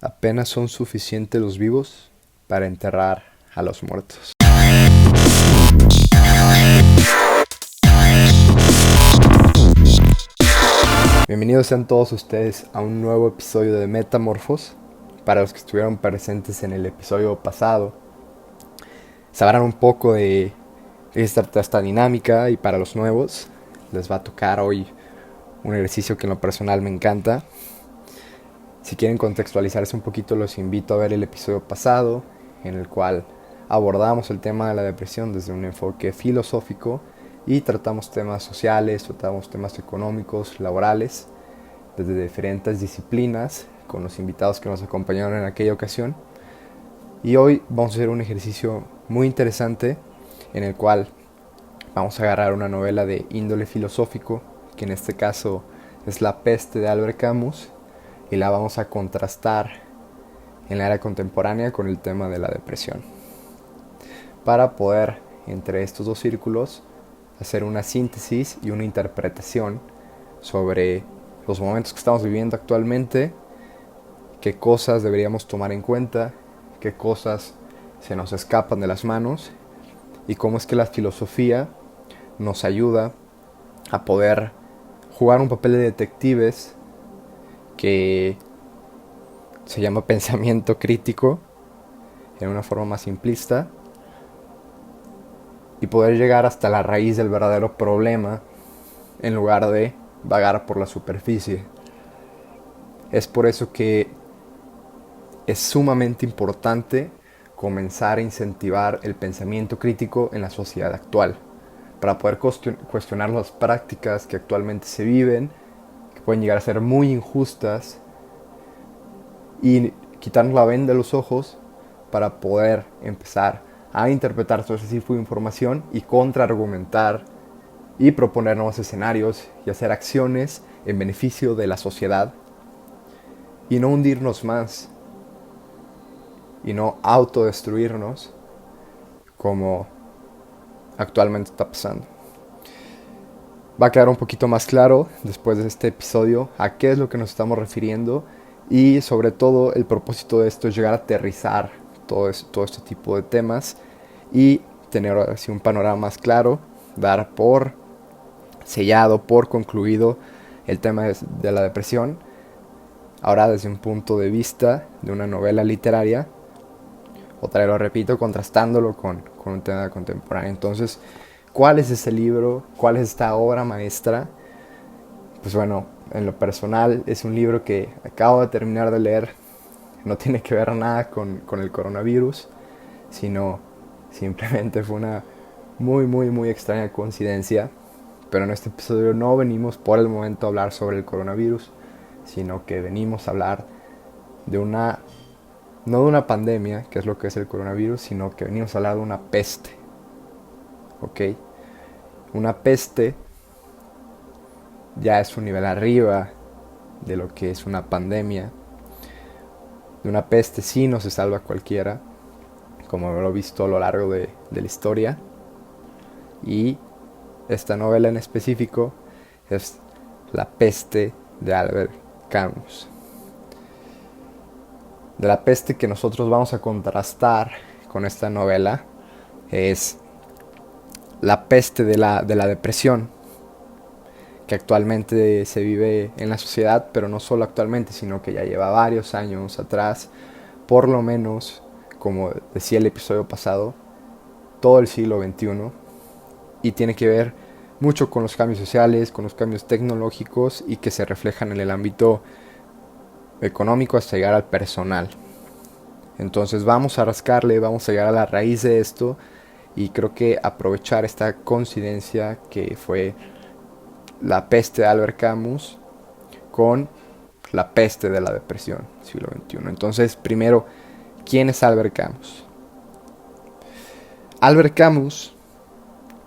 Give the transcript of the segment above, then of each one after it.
Apenas son suficientes los vivos para enterrar a los muertos. Bienvenidos sean todos ustedes a un nuevo episodio de Metamorfos. Para los que estuvieron presentes en el episodio pasado, sabrán un poco de esta dinámica, y para los nuevos les va a tocar hoy un ejercicio que en lo personal me encanta. Si quieren contextualizarse un poquito, los invito a ver el episodio pasado, en el cual abordamos el tema de la depresión desde un enfoque filosófico y tratamos temas sociales, tratamos temas económicos, laborales, desde diferentes disciplinas, con los invitados que nos acompañaron en aquella ocasión. Y hoy vamos a hacer un ejercicio muy interesante, en el cual vamos a agarrar una novela de índole filosófico, que en este caso es La peste de Albert Camus, y la vamos a contrastar en la era contemporánea con el tema de la depresión, para poder, entre estos dos círculos, hacer una síntesis y una interpretación sobre los momentos que estamos viviendo actualmente, qué cosas deberíamos tomar en cuenta, qué cosas se nos escapan de las manos, y cómo es que la filosofía nos ayuda a poder jugar un papel de detectives que se llama pensamiento crítico, en una forma más simplista, y poder llegar hasta la raíz del verdadero problema en lugar de vagar por la superficie. Es por eso que es sumamente importante comenzar a incentivar el pensamiento crítico en la sociedad actual, para poder cuestionar las prácticas que actualmente se viven, que pueden llegar a ser muy injustas, y quitarnos la venda de los ojos para poder empezar a interpretar todo ese tipo de información y contraargumentar y proponer nuevos escenarios y hacer acciones en beneficio de la sociedad, y no hundirnos más y no autodestruirnos como actualmente está pasando. Va a quedar un poquito más claro después de este episodio a qué es lo que nos estamos refiriendo, y sobre todo el propósito de esto es llegar a aterrizar todo este tipo de temas y tener así un panorama más claro, dar por sellado, por concluido el tema de la depresión, ahora desde un punto de vista de una novela literaria, otra vez lo repito, contrastándolo con un tema contemporáneo. Entonces, ¿cuál es ese libro? ¿Cuál es esta obra maestra? Pues bueno, en lo personal es un libro que acabo de terminar de leer. No tiene que ver nada con el coronavirus, sino simplemente fue una muy extraña coincidencia. Pero en este episodio no venimos por el momento a hablar sobre el coronavirus, sino que venimos a hablar de no de una pandemia, que es lo que es el coronavirus, sino que venimos a hablar de una peste. ¿Ok? Una peste ya es un nivel arriba de lo que es una pandemia. De una peste sí no se salva cualquiera, como lo he visto a lo largo de la historia. Y esta novela en específico es La peste de Albert Camus. De la peste que nosotros vamos a contrastar con esta novela es la peste de la depresión, que actualmente se vive en la sociedad, pero no solo actualmente, sino que ya lleva varios años atrás, por lo menos, como decía el episodio pasado, todo el siglo XXI, y tiene que ver mucho con los cambios sociales, con los cambios tecnológicos, y que se reflejan en el ámbito económico hasta llegar al personal. Entonces vamos a rascarle, vamos a llegar a la raíz de esto, y creo que aprovechar esta coincidencia que fue La peste de Albert Camus con La peste de la depresión, siglo XXI. Entonces, primero, ¿quién es Albert Camus? Albert Camus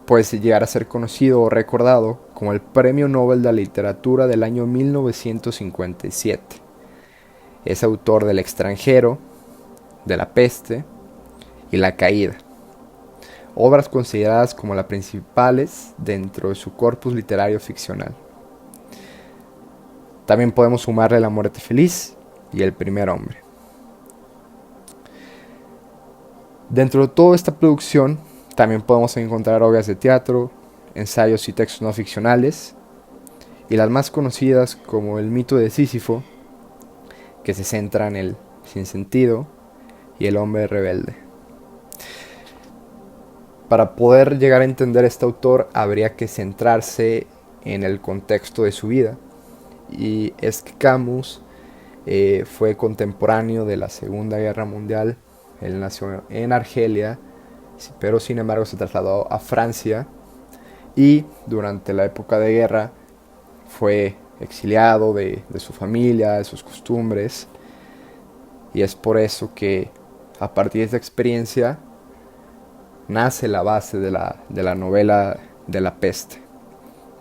puede llegar a ser conocido o recordado como el Premio Nobel de la Literatura del año 1957. Es autor del extranjero, de La peste y La caída, obras consideradas como las principales dentro de su corpus literario ficcional. También podemos sumarle La muerte feliz y El primer hombre. Dentro de toda esta producción también podemos encontrar obras de teatro, ensayos y textos no ficcionales, y las más conocidas como el mito de Sísifo, que se centra en el sinsentido, y el hombre rebelde. Para poder llegar a entender a este autor habría que centrarse en el contexto de su vida, y es que Camus fue contemporáneo de la Segunda Guerra Mundial. Él nació en Argelia, pero sin embargo se trasladó a Francia y durante la época de guerra fue exiliado de su familia, de sus costumbres, y es por eso que a partir de esta experiencia nace la base de la novela de La Peste,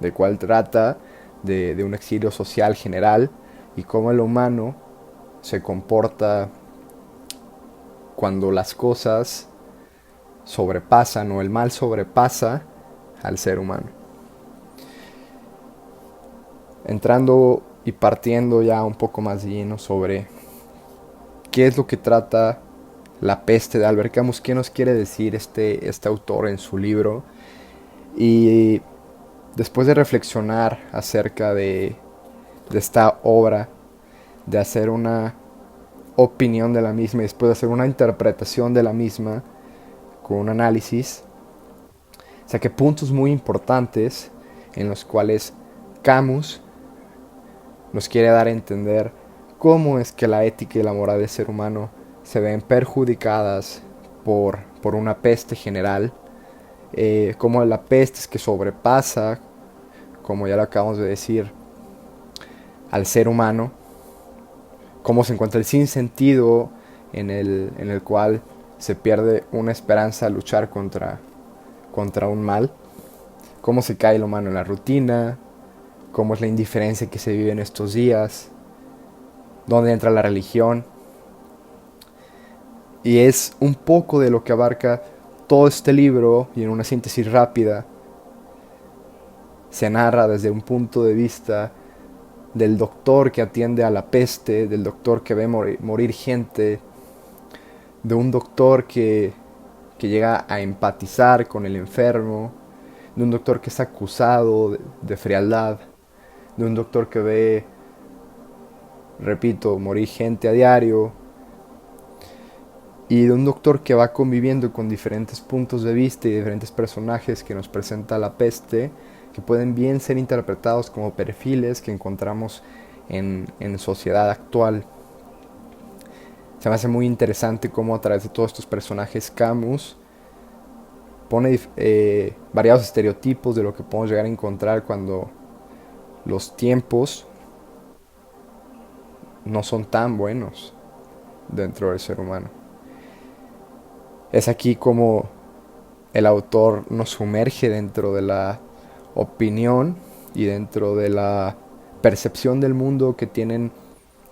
del cual trata de un exilio social general y cómo el humano se comporta cuando las cosas sobrepasan o el mal sobrepasa al ser humano. Entrando y partiendo ya un poco más lleno sobre qué es lo que trata La Peste de Albert Camus, qué nos quiere decir este autor en su libro. Y después de reflexionar acerca de esta obra, de hacer una opinión de la misma y después de hacer una interpretación de la misma con un análisis, saqué puntos muy importantes en los cuales Camus nos quiere dar a entender cómo es que la ética y la moral del ser humano se ven perjudicadas por una peste general, cómo la peste es que sobrepasa, como ya lo acabamos de decir, al ser humano, cómo se encuentra el sinsentido en el cual se pierde una esperanza a luchar contra un mal, cómo se cae el humano en la rutina, cómo es la indiferencia que se vive en estos días, dónde entra la religión. Y es un poco de lo que abarca todo este libro, y en una síntesis rápida se narra desde un punto de vista del doctor que atiende a la peste, del doctor que ve morir gente, de un doctor que llega a empatizar con el enfermo, de un doctor que es acusado de frialdad, de un doctor que ve, repito, morir gente a diario, y de un doctor que va conviviendo con diferentes puntos de vista y diferentes personajes que nos presenta La Peste, que pueden bien ser interpretados como perfiles que encontramos en sociedad actual. Se me hace muy interesante cómo a través de todos estos personajes Camus pone variados estereotipos de lo que podemos llegar a encontrar cuando los tiempos no son tan buenos dentro del ser humano. Es aquí como el autor nos sumerge dentro de la opinión y dentro de la percepción del mundo que tienen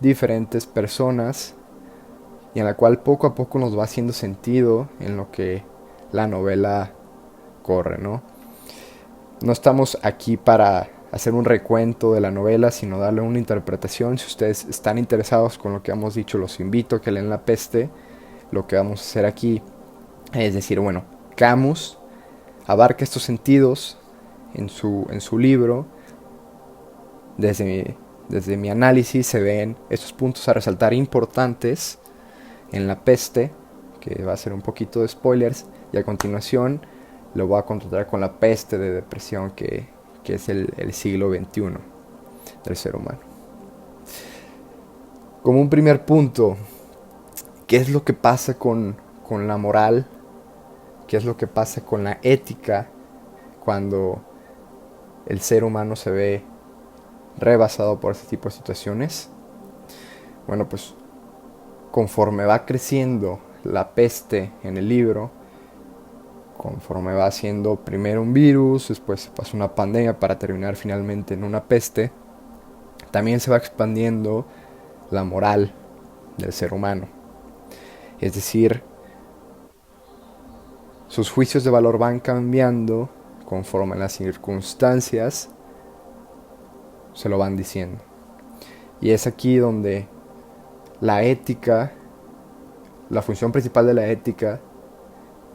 diferentes personas, y en la cual poco a poco nos va haciendo sentido en lo que la novela corre, ¿no? No estamos aquí para hacer un recuento de la novela, sino darle una interpretación. Si ustedes están interesados con lo que hemos dicho, los invito a que lean La Peste. Lo que vamos a hacer aquí es decir, bueno, Camus abarca estos sentidos en su libro. Desde mi análisis se ven estos puntos a resaltar importantes en La Peste, que va a ser un poquito de spoilers, y a continuación lo voy a contrastar con La Peste de depresión, que es el siglo XXI del ser humano. Como un primer punto, ¿qué es lo que pasa con la moral? ¿Qué es lo que pasa con la ética cuando el ser humano se ve rebasado por este tipo de situaciones? Bueno, pues conforme va creciendo la peste en el libro, conforme va siendo primero un virus, después se pasa una pandemia para terminar finalmente en una peste, también se va expandiendo la moral del ser humano. Es decir, sus juicios de valor van cambiando conforme las circunstancias se lo van diciendo. Y es aquí donde la ética, la función principal de la ética,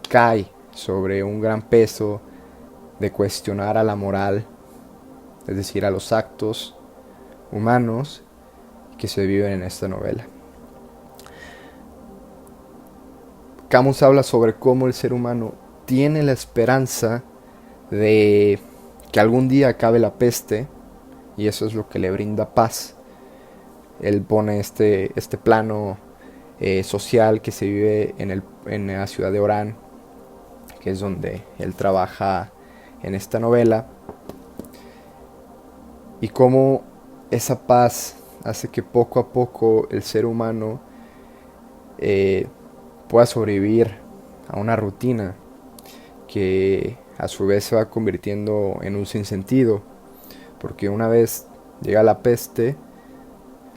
cae sobre un gran peso de cuestionar a la moral, es decir, a los actos humanos que se viven en esta novela. Camus habla sobre cómo el ser humano tiene la esperanza de que algún día acabe la peste, y eso es lo que le brinda paz. Él pone este plano social que se vive en la ciudad de Orán, que es donde él trabaja en esta novela, y cómo esa paz hace que poco a poco el ser humano pueda sobrevivir a una rutina que a su vez se va convirtiendo en un sinsentido, porque una vez llega la peste,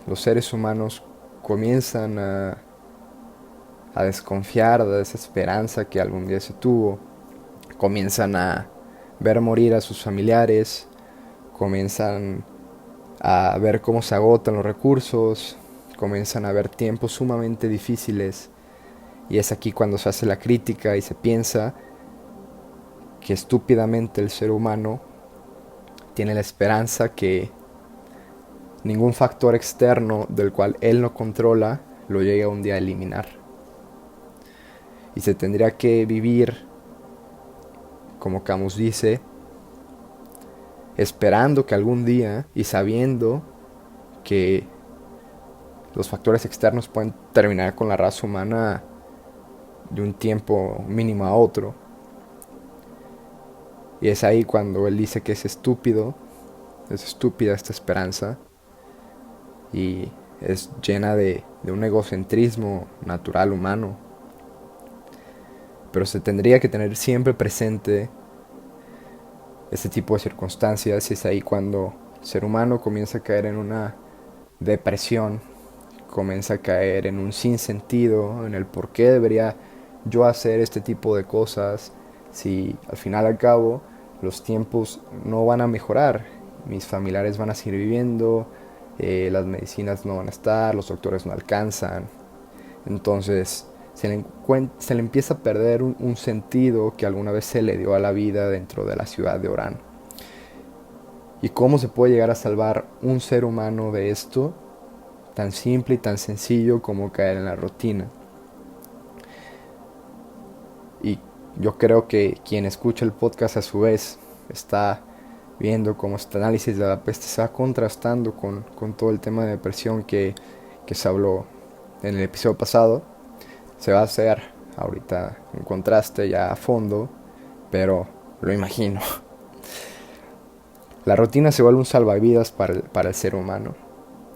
los seres humanos comienzan a desconfiar de esa esperanza que algún día se tuvo, comienzan a ver morir a sus familiares, comienzan a ver cómo se agotan los recursos, comienzan a ver tiempos sumamente difíciles, y es aquí cuando se hace la crítica y se piensa que estúpidamente el ser humano tiene la esperanza que ningún factor externo del cual él no controla lo llegue a un día a eliminar. Y se tendría que vivir, como Camus dice, esperando que algún día y sabiendo que los factores externos pueden terminar con la raza humana de un tiempo mínimo a otro. Y es ahí cuando él dice que es estúpida esta esperanza, y es llena de un egocentrismo natural humano. Pero se tendría que tener siempre presente este tipo de circunstancias, y es ahí cuando el ser humano comienza a caer en una depresión, comienza a caer en un sinsentido, en el por qué debería yo hacer este tipo de cosas si al final al cabo los tiempos no van a mejorar, mis familiares van a seguir viviendo, las medicinas no van a estar, los doctores no alcanzan. Entonces se le empieza a perder un sentido que alguna vez se le dio a la vida dentro de la ciudad de Orán. ¿Y cómo se puede llegar a salvar un ser humano de esto? Tan simple y tan sencillo como caer en la rutina. Y yo creo que quien escucha el podcast a su vez está viendo cómo este análisis de la peste se va contrastando con todo el tema de depresión que se habló en el episodio pasado. Se va a hacer ahorita un contraste ya a fondo, pero lo imagino. La rutina se vuelve un salvavidas para el ser humano.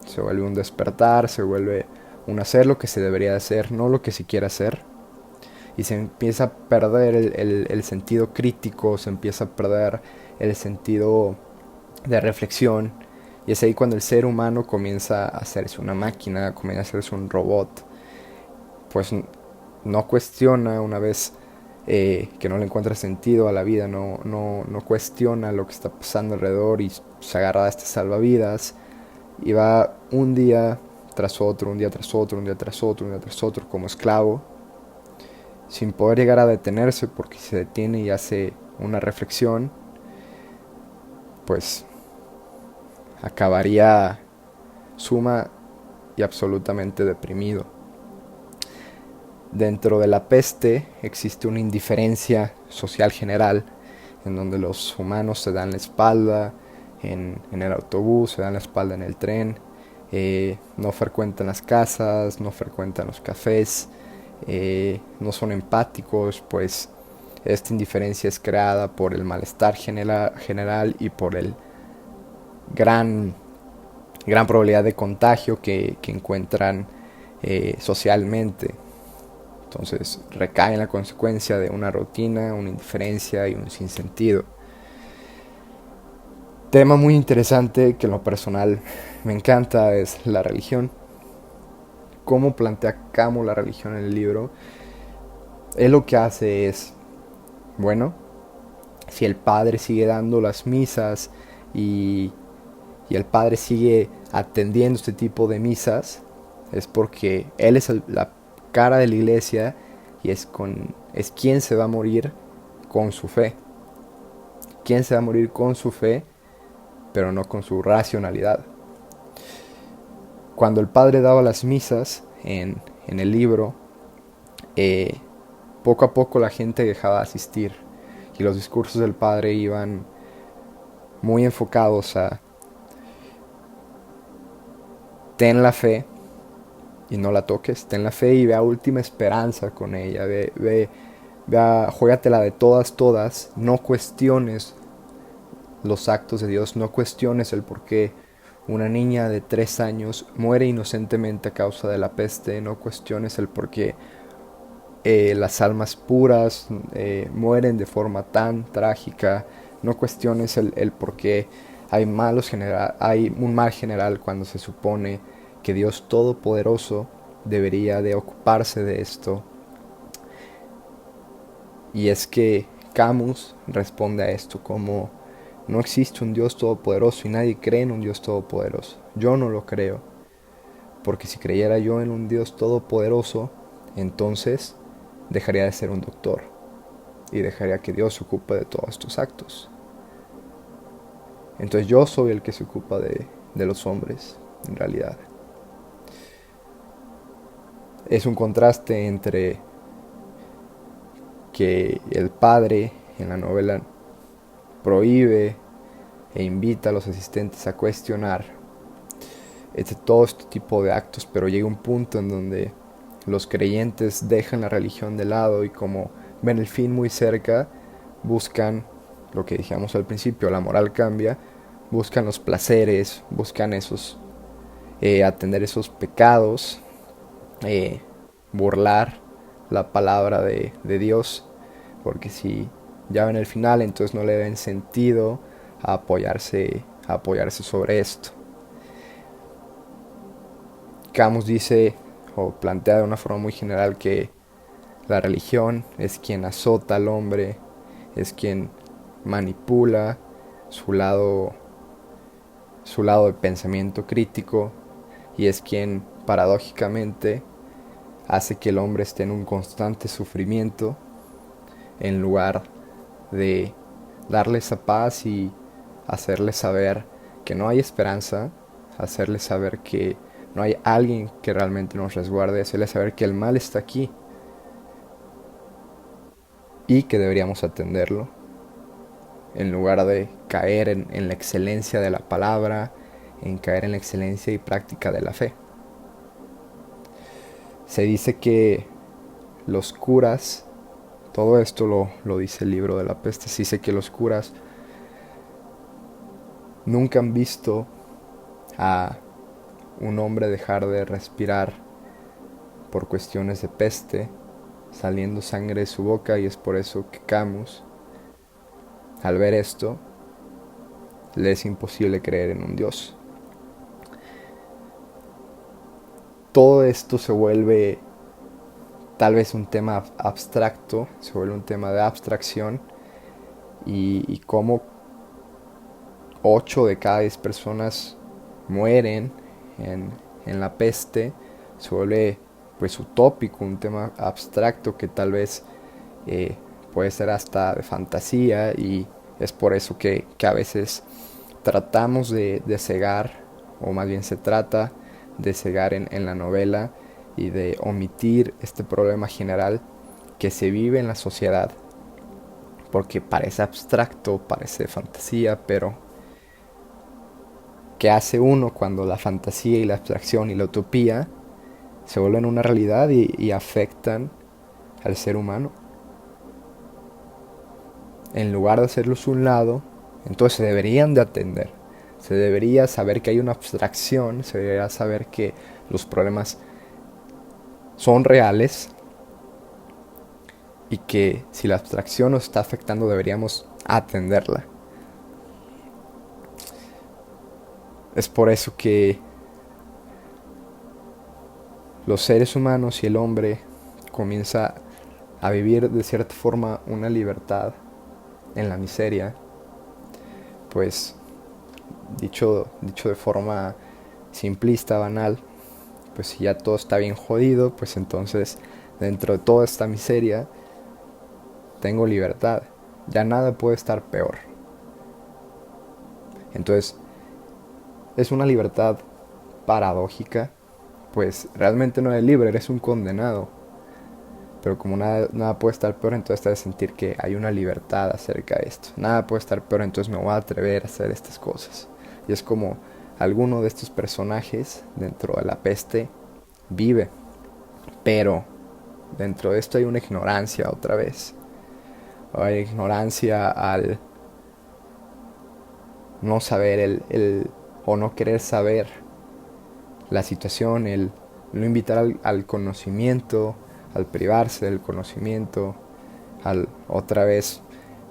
Se vuelve un despertar, se vuelve un hacer lo que se debería hacer, no lo que se quiere hacer. Y se empieza a perder el sentido crítico, se empieza a perder el sentido de reflexión. Y es ahí cuando el ser humano comienza a hacerse una máquina, comienza a hacerse un robot. Pues no cuestiona una vez que no le encuentra sentido a la vida, no cuestiona lo que está pasando alrededor y se agarra a este salvavidas y va un día tras otro, un día tras otro, un día tras otro, un día tras otro como esclavo, sin poder llegar a detenerse, porque si se detiene y hace una reflexión, pues acabaría suma y absolutamente deprimido. Dentro de la peste existe una indiferencia social general, en donde los humanos se dan la espalda en el autobús, se dan la espalda en el tren, no frecuentan las casas, no frecuentan los cafés, no son empáticos, pues esta indiferencia es creada por el malestar general y por el gran probabilidad de contagio que encuentran socialmente. Entonces recae en la consecuencia de una rutina, una indiferencia y un sinsentido. Tema muy interesante que en lo personal me encanta es la religión. Cómo plantea Camus la religión en el libro. Él lo que hace es, bueno, si el padre sigue dando las misas y el padre sigue atendiendo este tipo de misas, es porque él es la cara de la iglesia y es quién se va a morir con su fe. Quién se va a morir con su fe, pero no con su racionalidad. Cuando el padre daba las misas en el libro, poco a poco la gente dejaba de asistir y los discursos del padre iban muy enfocados a ten la fe y no la toques, ten la fe y ve a última esperanza con ella, ve juégatela de todas, no cuestiones los actos de Dios, no cuestiones el por qué una niña de 3 años muere inocentemente a causa de la peste, no cuestiones el por qué las almas puras mueren de forma tan trágica, no cuestiones el por qué hay un mal general cuando se supone que Dios Todopoderoso debería de ocuparse de esto. Y es que Camus responde a esto como no existe un Dios todopoderoso y nadie cree en un Dios todopoderoso. Yo no lo creo, porque si creyera yo en un Dios todopoderoso, entonces dejaría de ser un doctor y dejaría que Dios se ocupe de todos estos actos. Entonces yo soy el que se ocupa de los hombres, en realidad. Es un contraste entre que el padre en la novela prohíbe e invita a los asistentes a cuestionar todo este tipo de actos, pero llega un punto en donde los creyentes dejan la religión de lado y como ven el fin muy cerca, buscan lo que dijimos al principio, la moral cambia, buscan los placeres, buscan atender esos pecados, burlar la palabra de Dios, porque si ya ven el final, entonces no le ven sentido a apoyarse sobre esto. Camus dice o plantea de una forma muy general que la religión es quien azota al hombre, es quien manipula su lado de pensamiento crítico y es quien paradójicamente hace que el hombre esté en un constante sufrimiento en lugar de darle esa paz y hacerle saber que no hay esperanza, hacerle saber que no hay alguien que realmente nos resguarde, hacerle saber que el mal está aquí y que deberíamos atenderlo, en lugar de caer en la excelencia de la palabra, en caer en la excelencia y práctica de la fe. Se dice que los curas, todo esto lo dice el libro de la peste, se dice que los curas nunca han visto a un hombre dejar de respirar por cuestiones de peste, saliendo sangre de su boca, y es por eso que Camus, al ver esto, le es imposible creer en un Dios. Todo esto se vuelve tal vez un tema abstracto, se vuelve un tema de abstracción, y cómo 8 de cada 10 personas mueren en la peste, se vuelve pues utópico, un tema abstracto que tal vez puede ser hasta de fantasía, y es por eso que a veces tratamos de cegar, o más bien se trata de cegar en la novela y de omitir este problema general que se vive en la sociedad, porque parece abstracto, parece fantasía, pero ¿qué hace uno cuando la fantasía y la abstracción y la utopía se vuelven una realidad y afectan al ser humano? En lugar de hacerlos un lado, entonces se deberían de atender. Se debería saber que hay una abstracción, se debería saber que los problemas son reales y que si la abstracción nos está afectando deberíamos atenderla. Es por eso que los seres humanos y el hombre comienza a vivir de cierta forma una libertad en la miseria, pues dicho de forma simplista, banal, pues si ya todo está bien jodido, pues entonces dentro de toda esta miseria, tengo libertad. Ya nada puede estar peor. Entonces, es una libertad paradójica, pues realmente no eres libre, eres un condenado. Pero como nada puede estar peor, entonces te hace sentir que hay una libertad acerca de esto. Nada puede estar peor, entonces me voy a atrever a hacer estas cosas. Y es como alguno de estos personajes dentro de la peste vive. Pero dentro de esto hay una ignorancia otra vez. Hay ignorancia al no saber o no querer saber la situación, el no invitar al conocimiento, al privarse del conocimiento, al otra vez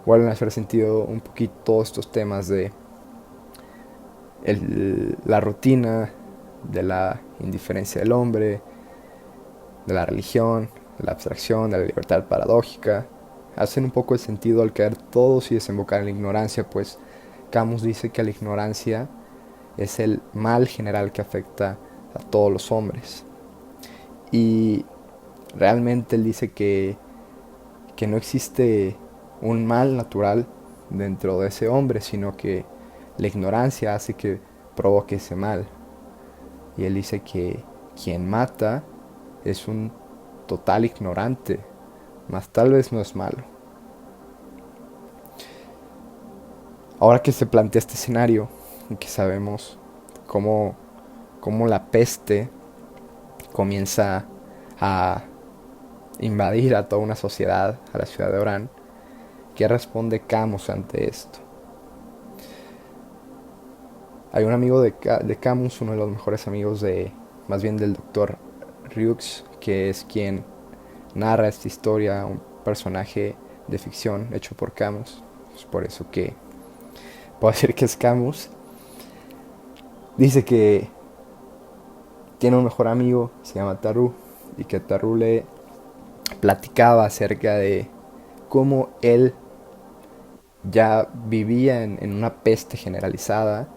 vuelven a hacer sentido un poquito todos estos temas de la rutina, de la indiferencia del hombre, de la religión, de la abstracción, de la libertad paradójica. Hacen un poco de sentido al caer todos y desembocar en la ignorancia, pues Camus dice que la ignorancia es el mal general que afecta a todos los hombres. Y realmente él dice que no existe un mal natural dentro de ese hombre, sino que la ignorancia hace que provoque ese mal. Y él dice que quien mata es un total ignorante, mas tal vez no es malo. Ahora que se plantea este escenario, y que sabemos cómo, cómo la peste comienza a invadir a toda una sociedad, a la ciudad de Orán, ¿qué responde Camus ante esto? Hay un amigo de Camus, uno de los mejores amigos más bien del doctor Rieux, que es quien narra esta historia, un personaje de ficción hecho por Camus. Es por eso que puedo decir que es Camus. Dice que tiene un mejor amigo, se llama Tarú, y que Tarú le platicaba acerca de cómo él ya vivía en una peste generalizada,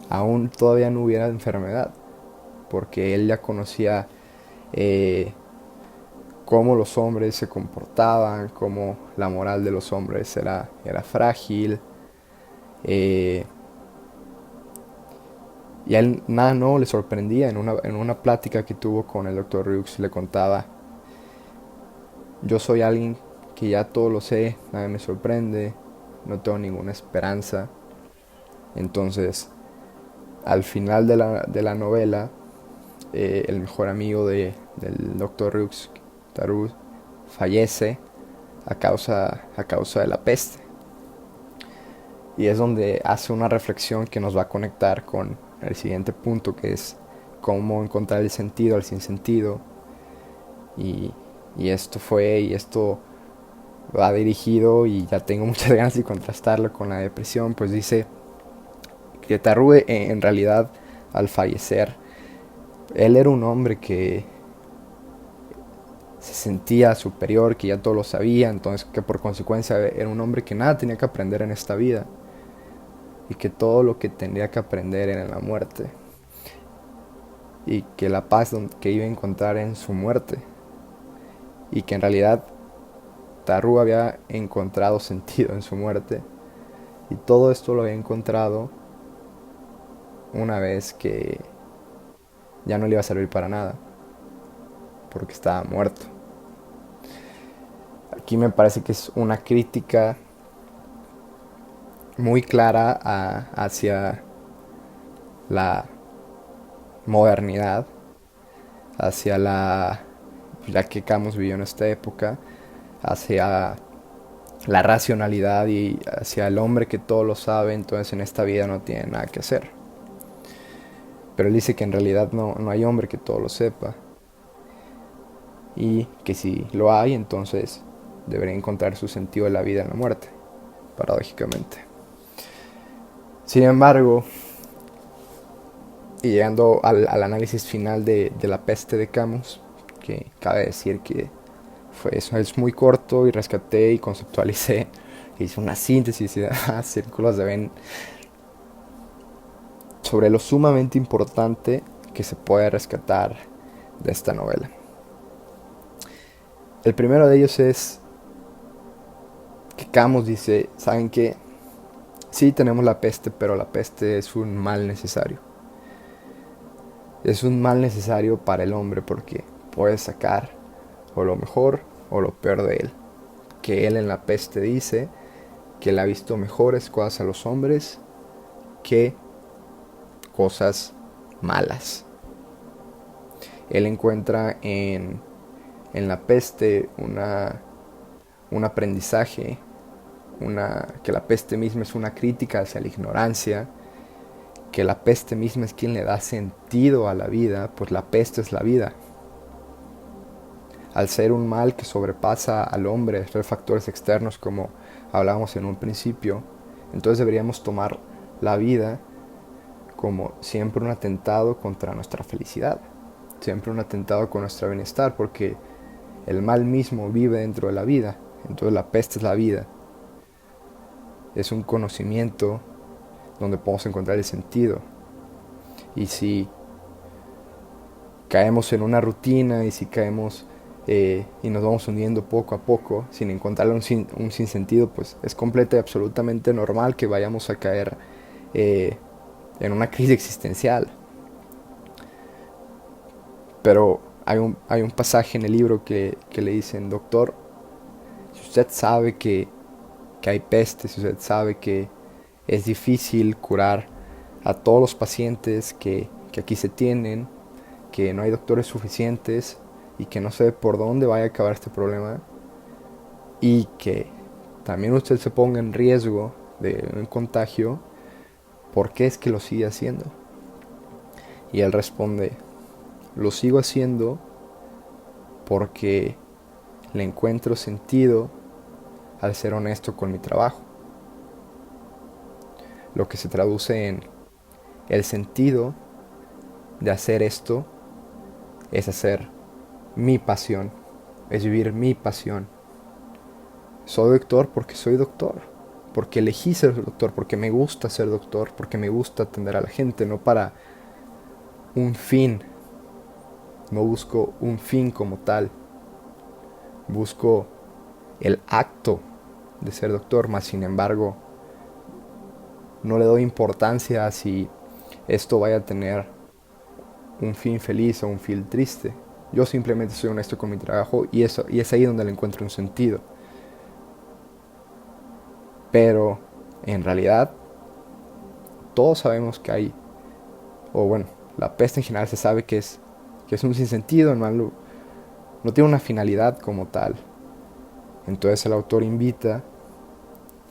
aún todavía no hubiera enfermedad, porque él ya conocía cómo los hombres se comportaban, cómo la moral de los hombres era frágil, eh, y a él nada no le sorprendía. En una plática que tuvo con el doctor Rieux le contaba: yo soy alguien que ya todo lo sé, nada me sorprende, no tengo ninguna esperanza. Entonces, al final de la novela, el mejor amigo del doctor Rieux, Tarut, fallece a causa de la peste. Y es donde hace una reflexión que nos va a conectar con el siguiente punto, que es cómo encontrar el sentido al sinsentido. Y, y esto va dirigido, y ya tengo muchas ganas de contrastarlo con la depresión. Pues dice que Tarrue en realidad, al fallecer, él era un hombre que se sentía superior, que ya todo lo sabía, entonces que por consecuencia era un hombre que nada tenía que aprender en esta vida, y que todo lo que tendría que aprender era en la muerte, y que la paz que iba a encontrar en su muerte, y que en realidad Tarrú había encontrado sentido en su muerte, y todo esto lo había encontrado una vez que ya no le iba a servir para nada, porque estaba muerto. Aquí me parece que es una crítica muy clara hacia la modernidad, hacia ya que Camus vivió en esta época, hacia la racionalidad y hacia el hombre que todo lo sabe, entonces en esta vida no tiene nada que hacer. Pero él dice que en realidad no hay hombre que todo lo sepa, y que si lo hay, entonces debería encontrar su sentido de la vida en la muerte, paradójicamente. Sin embargo, y llegando al análisis final de la peste de Camus, que cabe decir que es muy corto, y rescaté y conceptualicé, hice una síntesis y demás, círculos de Venn, sobre lo sumamente importante que se puede rescatar de esta novela. El primero de ellos es que Camus dice, ¿saben qué? Sí tenemos la peste, pero la peste es un mal necesario. Es un mal necesario para el hombre porque puede sacar o lo mejor o lo peor de él. Que él en la peste dice que le ha visto mejores cosas a los hombres que cosas malas. Él encuentra en la peste un aprendizaje, que la peste misma es una crítica hacia la ignorancia, que la peste misma es quien le da sentido a la vida, pues la peste es la vida. Al ser un mal que sobrepasa al hombre, al ser factores externos como hablábamos en un principio, entonces deberíamos tomar la vida como siempre un atentado contra nuestra felicidad, siempre un atentado con nuestro bienestar, porque el mal mismo vive dentro de la vida, entonces la peste es la vida. Es un conocimiento donde podemos encontrar el sentido. Y si caemos en una rutina y si caemos y nos vamos hundiendo poco a poco sin encontrarle un sinsentido, pues es completa y absolutamente normal que vayamos a caer en una crisis existencial. Pero hay un pasaje en el libro que le dicen, doctor, si usted sabe que hay peste, si usted sabe que es difícil curar a todos los pacientes que aquí se tienen, que no hay doctores suficientes y que no sé por dónde vaya a acabar este problema, y que también usted se ponga en riesgo de un contagio, ¿por qué es que lo sigue haciendo? Y él responde, lo sigo haciendo porque le encuentro sentido al ser honesto con mi trabajo. Lo que se traduce en el sentido de hacer esto es hacer mi pasión, es vivir mi pasión. Soy doctor porque soy doctor, porque elegí ser doctor, porque me gusta ser doctor, porque me gusta atender a la gente, no para un fin. No busco un fin como tal, busco el acto de ser doctor, mas sin embargo no le doy importancia a si esto vaya a tener un fin feliz o un fin triste. Yo simplemente soy honesto con mi trabajo y es ahí donde le encuentro un sentido. Pero en realidad todos sabemos que hay, o bueno, la peste en general se sabe que es un sinsentido, no tiene una finalidad como tal. Entonces el autor invita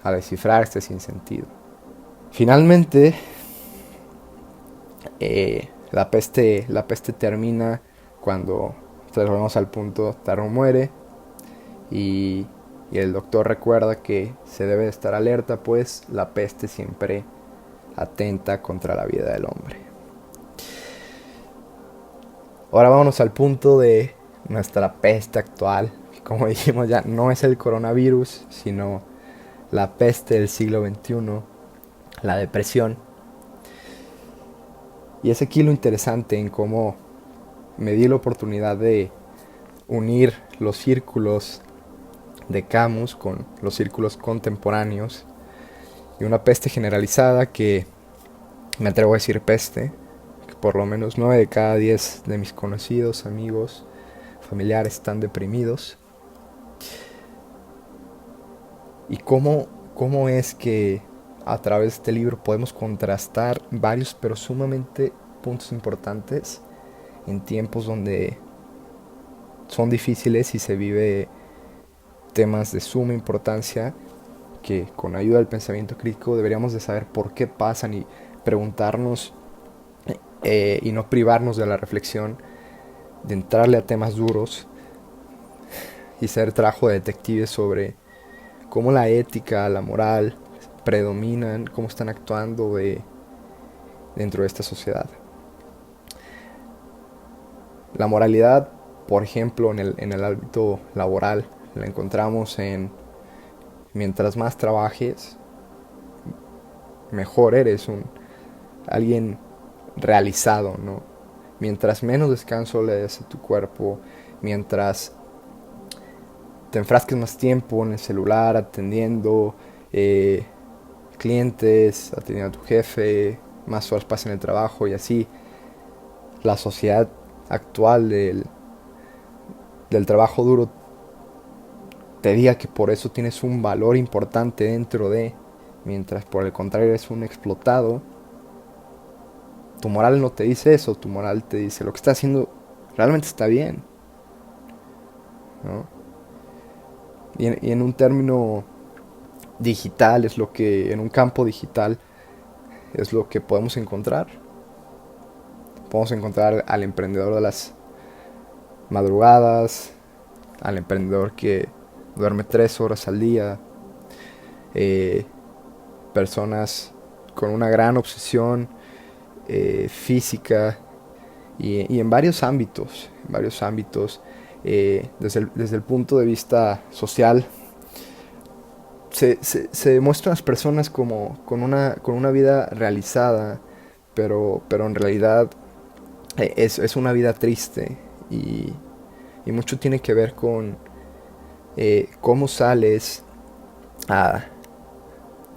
a descifrar este sinsentido. Finalmente, la peste termina cuando volvemos al punto, Taro muere y el doctor recuerda que se debe estar alerta, pues la peste siempre atenta contra la vida del hombre. Ahora vámonos al punto de nuestra peste actual, que como dijimos ya no es el coronavirus, sino la peste del siglo XXI, la depresión. Y es aquí lo interesante en cómo me di la oportunidad de unir los círculos de Camus con los círculos contemporáneos y una peste generalizada que me atrevo a decir peste, que por lo menos 9 de cada 10 de mis conocidos, amigos, familiares están deprimidos. Y cómo es que a través de este libro podemos contrastar varios pero sumamente puntos importantes en tiempos donde son difíciles y se vive temas de suma importancia que con ayuda del pensamiento crítico deberíamos de saber por qué pasan y preguntarnos y no privarnos de la reflexión, de entrarle a temas duros y ser trabajo de detective sobre cómo la ética, la moral predominan, cómo están actuando dentro de esta sociedad. La moralidad, por ejemplo, en el ámbito laboral, la encontramos en mientras más trabajes, mejor eres alguien realizado, ¿no? Mientras menos descanso le des a tu cuerpo, mientras te enfrasques más tiempo en el celular atendiendo clientes, atendiendo a tu jefe, más horas pasas en el trabajo y así. La sociedad actual del trabajo duro te diga que por eso tienes un valor importante dentro de, mientras por el contrario eres un explotado. Tu moral no te dice eso, tu moral te dice lo que estás haciendo realmente está bien, ¿no? Y en un término digital es lo que, en un campo digital es lo que podemos encontrar. Podemos encontrar al emprendedor de las madrugadas, al emprendedor que duerme 3 horas al día, eh, personas con una gran obsesión física y en varios ámbitos desde el punto de vista social. Se demuestran las personas como con una vida realizada, pero en realidad es una vida triste y mucho tiene que ver con cómo sales a,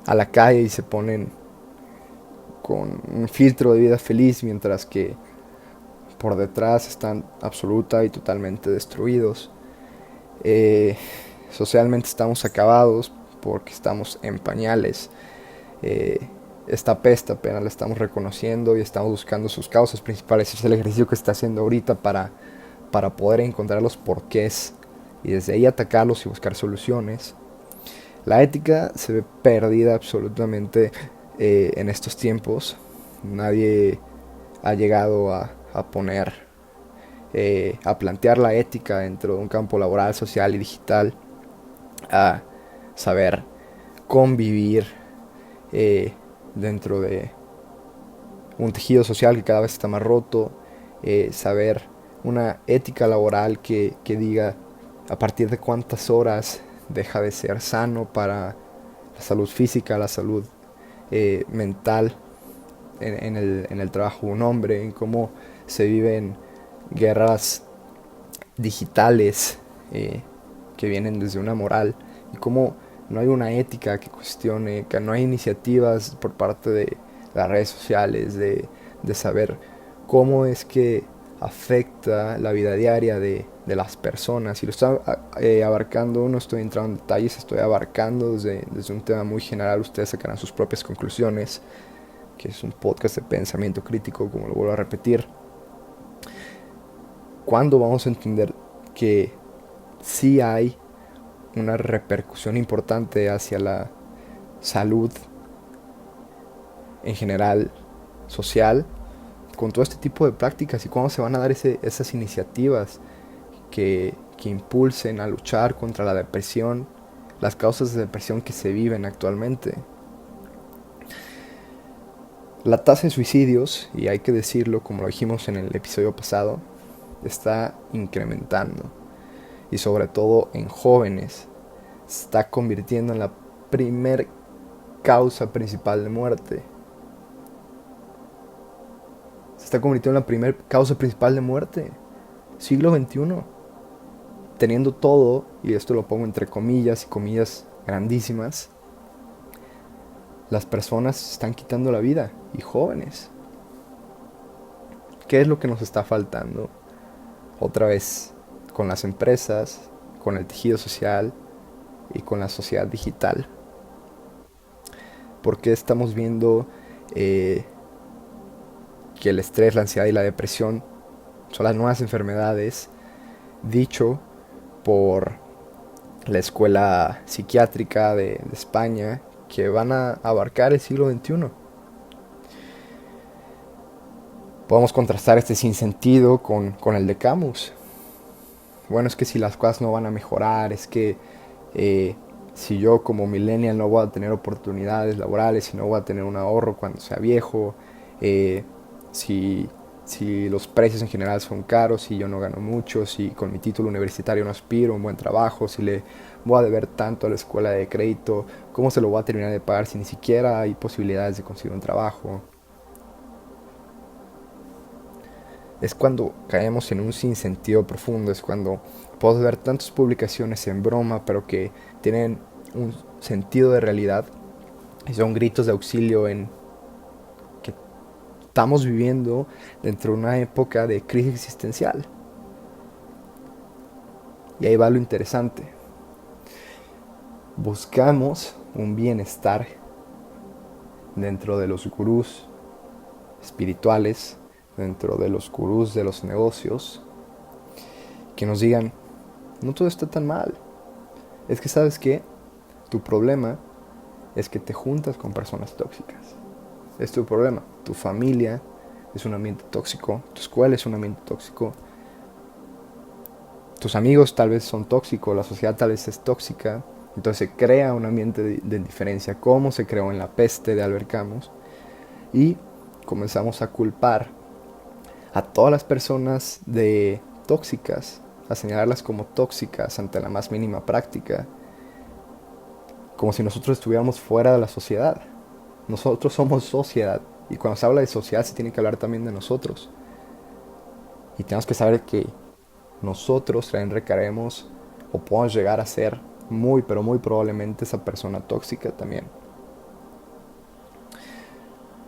a la calle y se ponen con un filtro de vida feliz, mientras que por detrás están absoluta y totalmente destruidos. Eh, Socialmente estamos acabados porque estamos en pañales. Eh, Esta peste apenas la estamos reconociendo y estamos buscando sus causas principales. Es el ejercicio que está haciendo ahorita para poder encontrar los porqués y desde ahí atacarlos y buscar soluciones. La ética se ve perdida absolutamente en estos tiempos. Nadie ha llegado a poner, a plantear la ética dentro de un campo laboral, social y digital, a saber convivir dentro de un tejido social que cada vez está más roto, saber una ética laboral que diga a partir de cuántas horas deja de ser sano para la salud física, la salud mental en el trabajo de un hombre, en cómo se viven guerras digitales que vienen desde una moral y cómo no hay una ética que cuestione, que no hay iniciativas por parte de las redes sociales de saber cómo es que afecta la vida diaria de las personas. Y lo estoy abarcando, no estoy entrando en detalles, estoy abarcando desde un tema muy general. Ustedes sacarán sus propias conclusiones, que es un podcast de pensamiento crítico, como lo vuelvo a repetir. ¿Cuándo vamos a entender que sí hay una repercusión importante hacia la salud en general, social, con todo este tipo de prácticas? ¿Y cuándo se van a dar esas iniciativas que impulsen a luchar contra la depresión, las causas de depresión que se viven actualmente? La tasa de suicidios, y hay que decirlo como lo dijimos en el episodio pasado, está incrementando. Y sobre todo en jóvenes, se está convirtiendo en la primer causa principal de muerte. Se está convirtiendo en la primer causa principal de muerte. Siglo XXI. Teniendo todo, y esto lo pongo entre comillas y comillas grandísimas, las personas se están quitando la vida, y jóvenes. ¿Qué es lo que nos está faltando? Otra vez, con las empresas, con el tejido social y con la sociedad digital. ¿Por qué estamos viendo que el estrés, la ansiedad y la depresión son las nuevas enfermedades? Dicho por la escuela psiquiátrica de España, que van a abarcar el siglo XXI. Podemos contrastar este sinsentido con el de Camus. Bueno, es que si las cosas no van a mejorar, es que si yo como millennial no voy a tener oportunidades laborales, si no voy a tener un ahorro cuando sea viejo, si los precios en general son caros, si yo no gano mucho, si con mi título universitario no aspiro a un buen trabajo, si le voy a deber tanto a la escuela de crédito, ¿cómo se lo voy a terminar de pagar si ni siquiera hay posibilidades de conseguir un trabajo? es cuando caemos en un sinsentido profundo, es cuando puedes ver tantas publicaciones en broma, pero que tienen un sentido de realidad y son gritos de auxilio en que estamos viviendo dentro de una época de crisis existencial. Y ahí va lo interesante. Buscamos un bienestar dentro de los gurús espirituales, dentro de los gurús de los negocios, que nos digan, no todo está tan mal. Es que sabes qué, tu problema es que te juntas con personas tóxicas. Es tu problema. Tu familia es un ambiente tóxico, tu escuela es un ambiente tóxico, tus amigos tal vez son tóxicos, la sociedad tal vez es tóxica. Entonces se crea un ambiente de indiferencia, como se creó en La Peste de Albert Camus, y comenzamos a culpar a todas las personas de tóxicas, a señalarlas como tóxicas ante la más mínima práctica, como si nosotros estuviéramos fuera de la sociedad. Nosotros somos sociedad, y cuando se habla de sociedad se tiene que hablar también de nosotros. Y tenemos que saber que nosotros también recaeremos o podemos llegar a ser muy, pero muy probablemente esa persona tóxica también.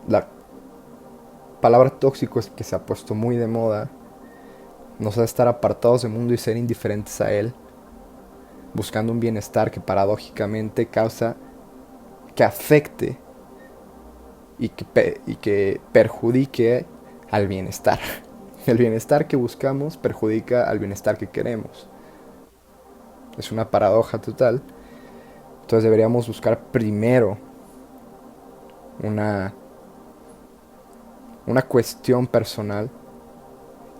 La palabra tóxico es que se ha puesto muy de moda. Nos hace estar apartados del mundo y ser indiferentes a él, buscando un bienestar que paradójicamente causa que afecte y que perjudique al bienestar. El bienestar que buscamos perjudica al bienestar que queremos. Es una paradoja total. Entonces deberíamos buscar primero una, una cuestión personal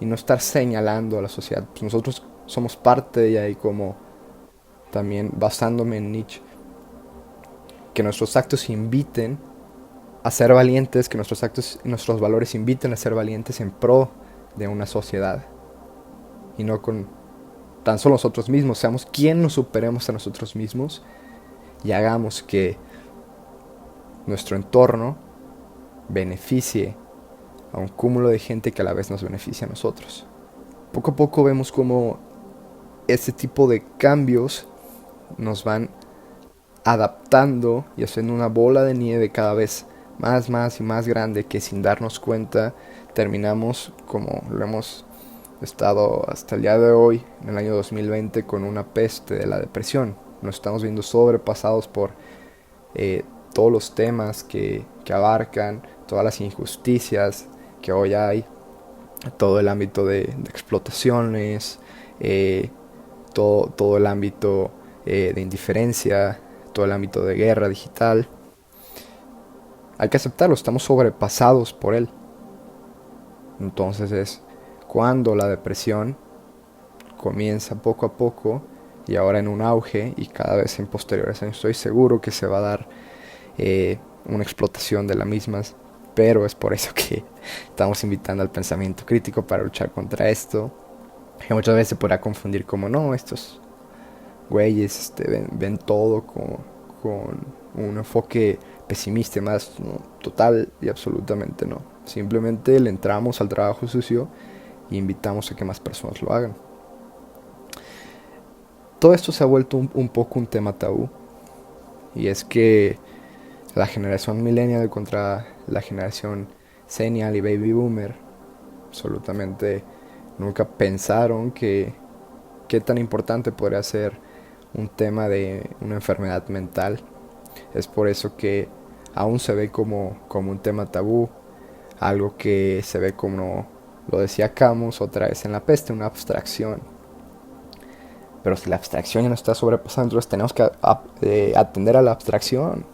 y no estar señalando a la sociedad. Pues nosotros somos parte de ella, y como también basándome en Nietzsche, que nuestros actos inviten a ser valientes, que nuestros actos y nuestros valores inviten a ser valientes en pro de una sociedad y no con tan solo nosotros mismos. Seamos quien nos superemos a nosotros mismos y hagamos que nuestro entorno beneficie a un cúmulo de gente que a la vez nos beneficia a nosotros. Poco a poco vemos cómo este tipo de cambios nos van adaptando y haciendo una bola de nieve cada vez más y más grande, que sin darnos cuenta terminamos como lo hemos estado hasta el día de hoy, en el año 2020, con una peste de la depresión. Nos estamos viendo sobrepasados por todos los temas que abarcan, todas las injusticias que hoy hay, todo el ámbito de explotaciones, todo el ámbito de indiferencia, todo el ámbito de guerra digital. Hay que aceptarlo, estamos sobrepasados por él. Entonces es cuando la depresión comienza poco a poco, y ahora en un auge, y cada vez en posteriores años estoy seguro que se va a dar una explotación de las mismas. Pero es por eso que estamos invitando al pensamiento crítico para luchar contra esto, que muchas veces se podrá confundir como, no, estos güeyes ven todo con un enfoque pesimista, más no, total y absolutamente no. Simplemente le entramos al trabajo sucio e invitamos a que más personas lo hagan. Todo esto se ha vuelto un poco un tema tabú, y es que la generación millennial contra la generación Xennial y Baby Boomer absolutamente nunca pensaron que qué tan importante podría ser un tema de una enfermedad mental. Es por eso que aún se ve como un tema tabú, algo que se ve como lo decía Camus otra vez en La Peste, una abstracción. Pero si la abstracción ya no está sobrepasando, entonces tenemos que atender a la abstracción.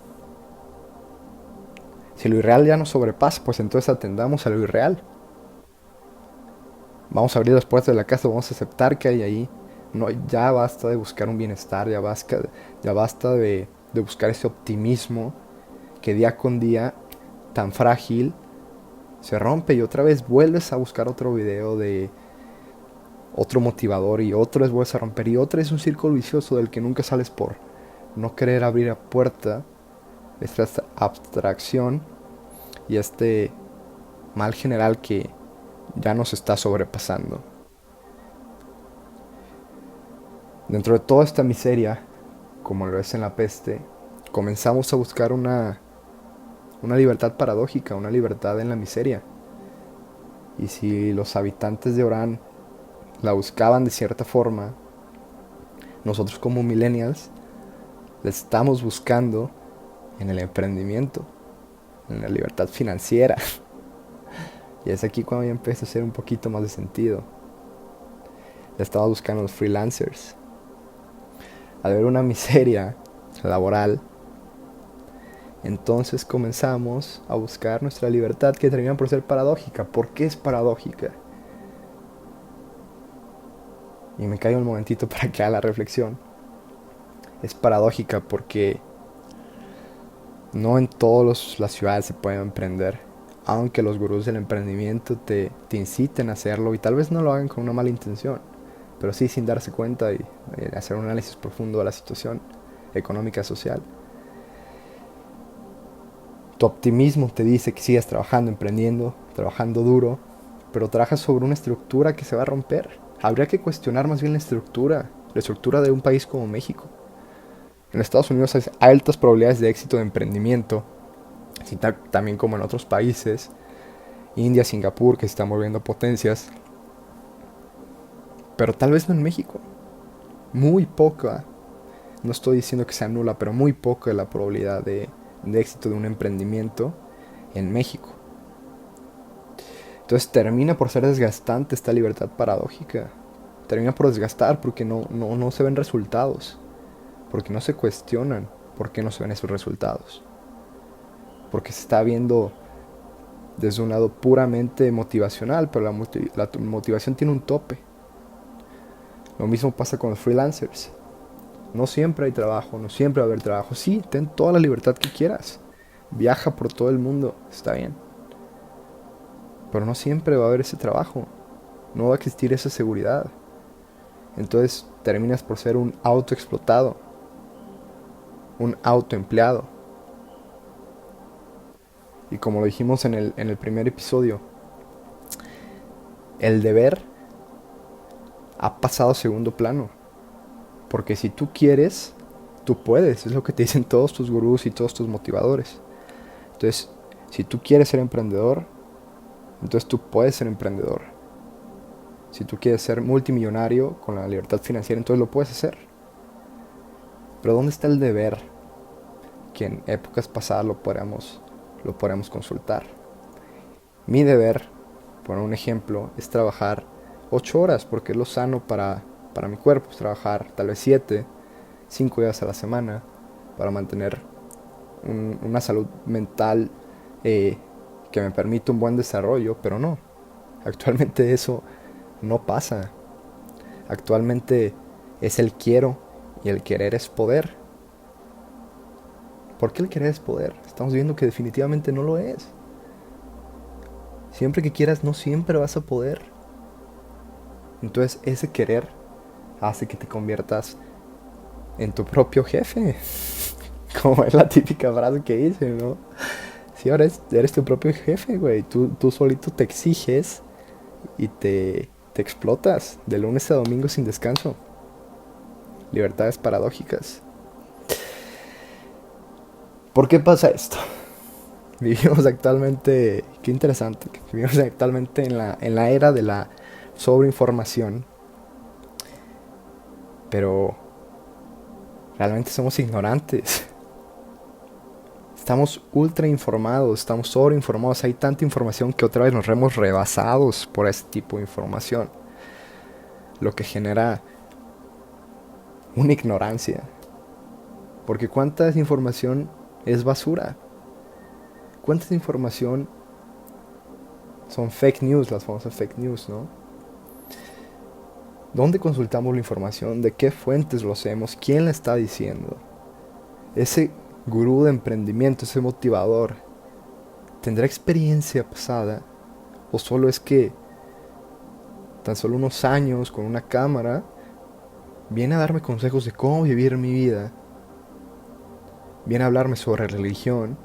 Si lo irreal ya no sobrepasa, pues entonces atendamos a lo irreal. Vamos a abrir las puertas de la casa, vamos a aceptar que hay ahí. No, ya basta de buscar un bienestar, ya basta de buscar ese optimismo que día con día, tan frágil, se rompe, y otra vez vuelves a buscar otro video de otro motivador, y otra vez vuelves a romper, y otra es un círculo vicioso del que nunca sales por no querer abrir la puerta. Esta abstracción y este mal general que ya nos está sobrepasando. Dentro de toda esta miseria, como lo es en la peste, comenzamos a buscar una libertad paradójica, una libertad en la miseria. Y si los habitantes de Orán la buscaban de cierta forma, nosotros como millennials la estamos buscando en el emprendimiento, en la libertad financiera. Y es aquí cuando ya empieza a hacer un poquito más de sentido. La estamos buscando los freelancers. Al ver una miseria laboral, entonces comenzamos a buscar nuestra libertad, que termina por ser paradójica. ¿Por qué es paradójica? Y me caigo un momentito para que haga la reflexión. Es paradójica porque no en todas las ciudades se puede emprender, aunque los gurús del emprendimiento te inciten a hacerlo, y tal vez no lo hagan con una mala intención, pero sí sin darse cuenta y hacer un análisis profundo de la situación económica y social. Tu optimismo te dice que sigas trabajando, emprendiendo, trabajando duro, pero trabajas sobre una estructura que se va a romper. Habría que cuestionar más bien la estructura de un país como México. En Estados Unidos hay altas probabilidades de éxito de emprendimiento, así también como en otros países. India, Singapur, que se están volviendo potencias, pero tal vez no en México. Muy poca, no estoy diciendo que sea nula, pero muy poca la probabilidad de éxito de un emprendimiento en México. Entonces termina por ser desgastante esta libertad paradójica. Termina por desgastar porque no se ven resultados. Porque no se cuestionan por qué no se ven esos resultados. Porque se está viendo desde un lado puramente motivacional, pero la motivación tiene un tope. Lo mismo pasa con los freelancers. No siempre hay trabajo, no siempre va a haber trabajo. Sí, ten toda la libertad que quieras. Viaja por todo el mundo, está bien. Pero no siempre va a haber ese trabajo. No va a existir esa seguridad. Entonces terminas por ser un autoexplotado, un autoempleado. Y como lo dijimos en el primer episodio, el deber ha pasado a segundo plano. Porque si tú quieres, tú puedes. Es lo que te dicen todos tus gurús y todos tus motivadores. Entonces, si tú quieres ser emprendedor, entonces tú puedes ser emprendedor. Si tú quieres ser multimillonario con la libertad financiera, entonces lo puedes hacer. Pero ¿dónde está el deber? Que en épocas pasadas lo podríamos consultar. Mi deber, por un ejemplo, es trabajar 8 horas, porque es lo sano para mi cuerpo. Es trabajar tal vez 7, 5 días a la semana, para mantener una salud mental que me permite un buen desarrollo, pero no. Actualmente eso no pasa. Actualmente es el quiero y el querer es poder. ¿Por qué el querer es poder? Estamos viendo que definitivamente no lo es. Siempre que quieras, no siempre vas a poder. Entonces ese querer hace que te conviertas en tu propio jefe. Como es la típica frase que dice, ¿no? Si ahora eres tu propio jefe, güey. Tú solito te exiges y te explotas de lunes a domingo sin descanso. Libertades paradójicas. ¿Por qué pasa esto? Vivimos actualmente, qué interesante, vivimos actualmente en la era de la sobreinformación, pero realmente somos ignorantes. Estamos ultra informados, estamos sobreinformados, hay tanta información que otra vez nos vemos rebasados por este tipo de información, lo que genera una ignorancia, porque cuánta información es basura, cuánta información son fake news, las famosas fake news, ¿no? ¿Dónde consultamos la información? ¿De qué fuentes lo hacemos? ¿Quién la está diciendo? Ese gurú de emprendimiento, ese motivador, ¿tendrá experiencia pasada? ¿O solo es que tan solo unos años con una cámara viene a darme consejos de cómo vivir mi vida? Viene a hablarme sobre religión.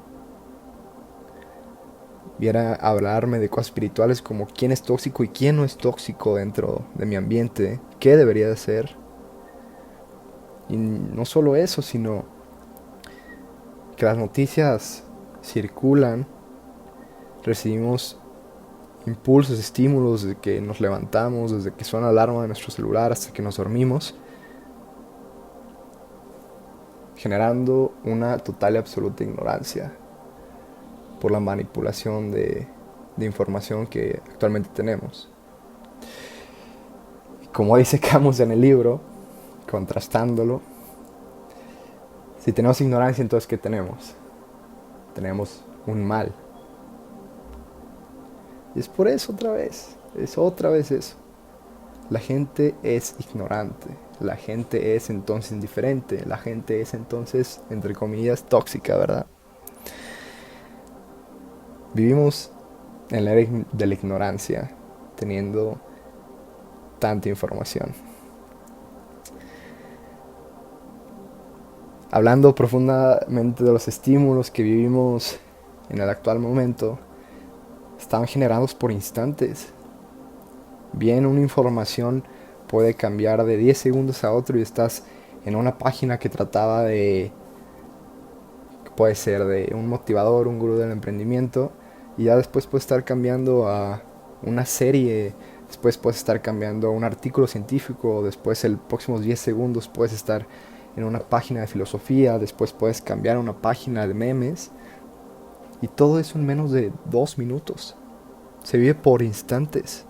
viera a hablarme de cosas espirituales como quién es tóxico y quién no es tóxico dentro de mi ambiente, qué debería de ser. Y no solo eso, sino que las noticias circulan, recibimos impulsos, estímulos desde que nos levantamos, desde que suena la alarma de nuestro celular hasta que nos dormimos, generando una total y absoluta ignorancia por la manipulación de información que actualmente tenemos. Y como dice Camus en el libro, contrastándolo, si tenemos ignorancia, entonces ¿qué tenemos? Tenemos un mal. Y es por eso otra vez eso. La gente es ignorante, la gente es entonces indiferente, la gente es entonces, entre comillas, tóxica, ¿verdad? Vivimos en la era de la ignorancia, teniendo tanta información. Hablando profundamente de los estímulos que vivimos en el actual momento, están generados por instantes. Bien, una información puede cambiar de 10 segundos a otro y estás en una página que trataba de, puede ser de un motivador, un gurú del emprendimiento, y ya después puede estar cambiando a una serie, después puedes estar cambiando a un artículo científico, después el próximos 10 segundos puedes estar en una página de filosofía, después puedes cambiar a una página de memes, y todo eso en menos de 2 minutos. Se vive por instantes.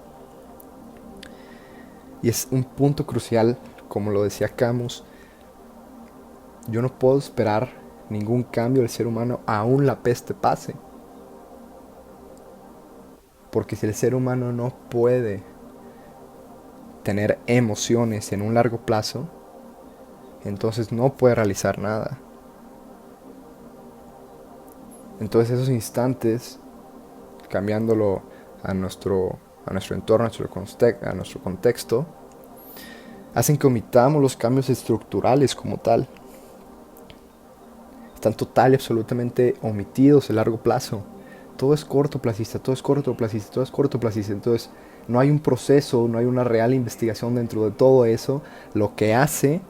Y es un punto crucial, como lo decía Camus. Yo no puedo esperar ningún cambio del ser humano aún la peste pase. Porque si el ser humano no puede tener emociones en un largo plazo, entonces no puede realizar nada. Entonces esos instantes, cambiándolo a nuestro entorno, a nuestro contexto, hacen que omitamos los cambios estructurales como tal. Están total y absolutamente omitidos a largo plazo. Todo es cortoplacista, todo es cortoplacista, todo es cortoplacista. Entonces no hay un proceso, no hay una real investigación dentro de todo eso, lo que hace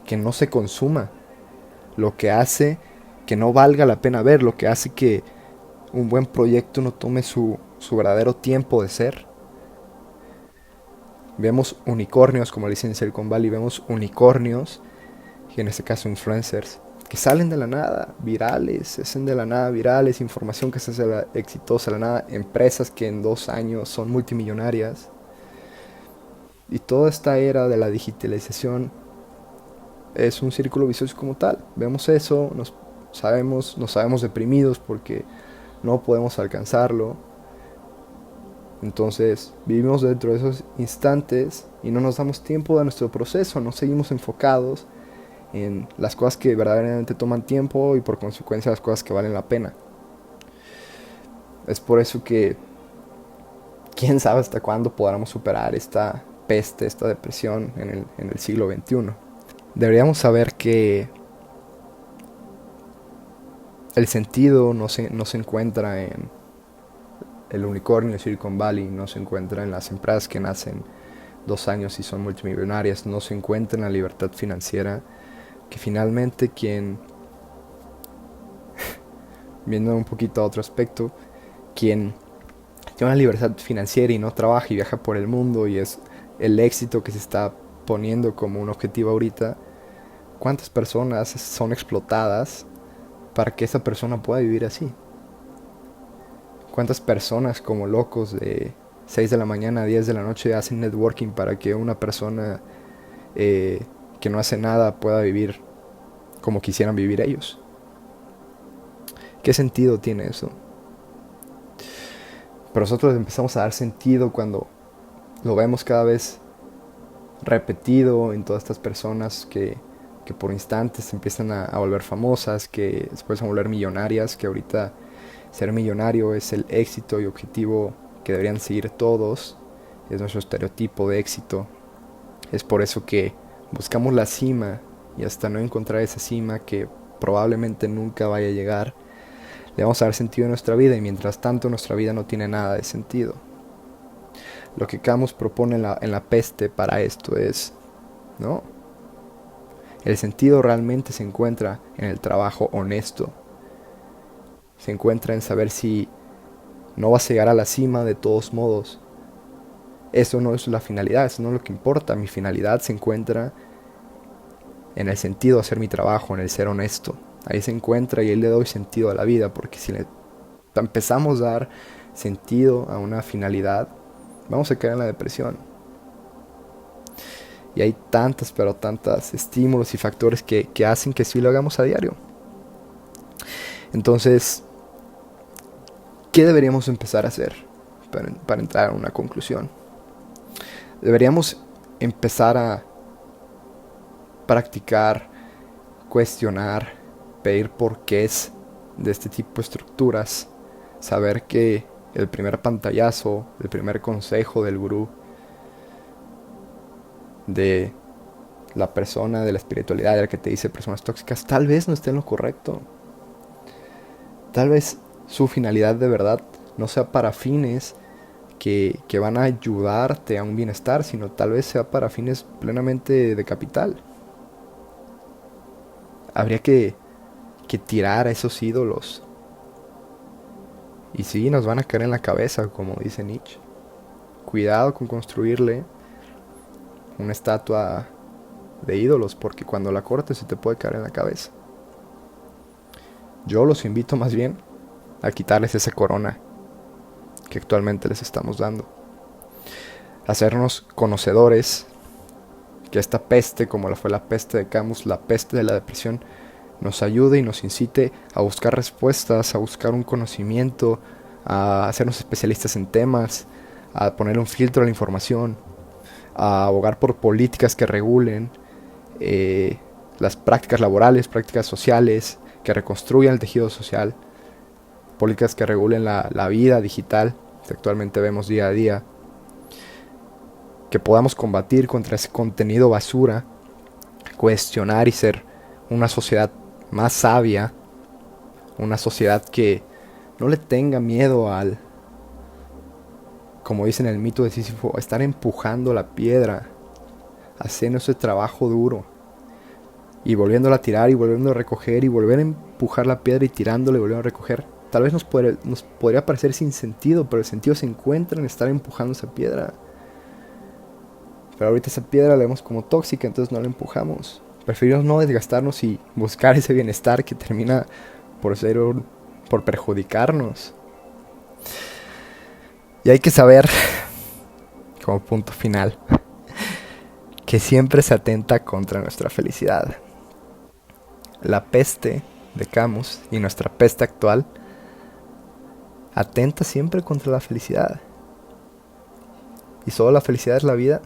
que no se consuma, lo que hace que no valga la pena ver, lo que hace que un buen proyecto no tome su verdadero tiempo de ser. Vemos unicornios, como le dicen en Silicon Valley, vemos unicornios, y en este caso influencers, que salen de la nada, virales, se hacen de la nada virales, información que se hace exitosa de la nada, empresas que en 2 años son multimillonarias. Y toda esta era de la digitalización es un círculo vicioso como tal. Vemos eso, nos sabemos deprimidos porque no podemos alcanzarlo. Entonces vivimos dentro de esos instantes y no nos damos tiempo de nuestro proceso, no seguimos enfocados en las cosas que verdaderamente toman tiempo y por consecuencia las cosas que valen la pena. Es por eso que quién sabe hasta cuándo podamos superar esta peste, esta depresión en el siglo XXI. Deberíamos saber que el sentido no se encuentra en el unicornio de Silicon Valley, no se encuentra en las empresas que nacen 2 años y son multimillonarias, no se encuentra en la libertad financiera, que finalmente quien, viendo un poquito a otro aspecto, quien tiene una libertad financiera y no trabaja y viaja por el mundo y es el éxito que se está poniendo como un objetivo ahorita, ¿cuántas personas son explotadas para que esa persona pueda vivir así? ¿Cuántas personas como locos de 6 de la mañana a 10 de la noche hacen networking para que una persona que no hace nada pueda vivir como quisieran vivir ellos? ¿Qué sentido tiene eso? Pero nosotros empezamos a dar sentido cuando lo vemos cada vez repetido en todas estas personas que por instantes se empiezan a volver famosas, que después se van a volver millonarias, que ahorita ser millonario es el éxito y objetivo que deberían seguir todos, es nuestro estereotipo de éxito. Es por eso que buscamos la cima y hasta no encontrar esa cima que probablemente nunca vaya a llegar, Le vamos a dar sentido a nuestra vida y mientras tanto nuestra vida no tiene nada de sentido. Lo que Camus propone en la peste para esto es, ¿no? El sentido realmente se encuentra en el trabajo honesto. Se encuentra en saber si no vas a llegar a la cima de todos modos. Eso no es la finalidad, eso no es lo que importa. Mi finalidad se encuentra en el sentido de hacer mi trabajo, en el ser honesto. Ahí se encuentra y ahí le doy sentido a la vida, porque si le empezamos a dar sentido a una finalidad, vamos a caer en la depresión. Y hay tantas, pero tantas estímulos y factores que hacen que sí lo hagamos a diario. Entonces, ¿qué deberíamos empezar a hacer para entrar a una conclusión? Deberíamos empezar a practicar, cuestionar, pedir porqués de este tipo de estructuras. Saber que el primer pantallazo, el primer consejo del gurú, de la persona de la espiritualidad, de la que te dice personas tóxicas, tal vez no esté en lo correcto. Tal vez su finalidad de verdad no sea para fines que van a ayudarte a un bienestar, sino tal vez sea para fines plenamente de capital. Habría que tirar a esos ídolos. Y sí, nos van a caer en la cabeza, como dice Nietzsche. Cuidado con construirle una estatua de ídolos, porque cuando la cortes se te puede caer en la cabeza. Yo los invito más bien a quitarles esa corona que actualmente les estamos dando. Hacernos conocedores que esta peste, como fue la peste de Camus, la peste de la depresión, nos ayude y nos incite a buscar respuestas, a buscar un conocimiento, a hacernos especialistas en temas, a poner un filtro a la información, a abogar por políticas que regulen las prácticas laborales, prácticas sociales, que reconstruyan el tejido social, políticas que regulen la vida digital que actualmente vemos día a día, que podamos combatir contra ese contenido basura, cuestionar y ser una sociedad más sabia, una sociedad que no le tenga miedo al, como dicen en el mito de Sísifo, estar empujando la piedra, haciendo ese trabajo duro y volviéndola a tirar y volviendo a recoger y volver a empujar la piedra y tirándola y volviendo a recoger. Tal vez nos podría parecer sin sentido, pero el sentido se encuentra en estar empujando esa piedra. Pero ahorita esa piedra la vemos como tóxica, entonces no la empujamos. Preferimos no desgastarnos y buscar ese bienestar que termina por perjudicarnos. Y hay que saber, como punto final, que siempre se atenta contra nuestra felicidad. La peste de Camus y nuestra peste actual atenta siempre contra la felicidad. ¿Y solo la felicidad es la vida?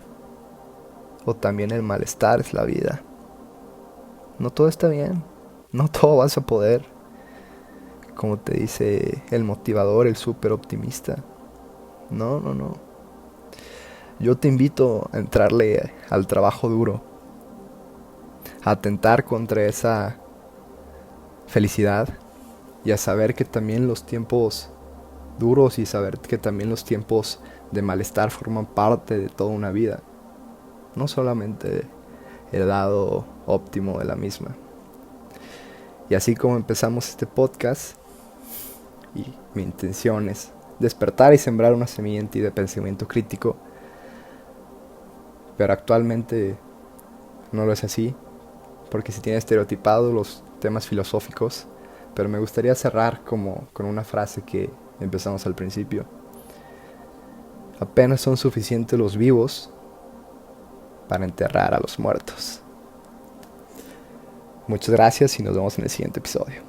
¿O también el malestar es la vida? No todo está bien, no todo vas a poder. Como te dice el motivador, el súper optimista. No. Yo te invito a entrarle al trabajo duro, a atentar contra esa felicidad y a saber que también los tiempos duros y saber que también los tiempos de malestar forman parte de toda una vida, no solamente el lado óptimo de la misma. Y así como empezamos este podcast, y mi intención es despertar y sembrar una semilla en ti de pensamiento crítico, pero actualmente no lo es así, porque se tiene estereotipado los temas filosóficos, pero me gustaría cerrar con una frase que empezamos al principio. Apenas son suficientes los vivos para enterrar a los muertos. Muchas gracias y nos vemos en el siguiente episodio.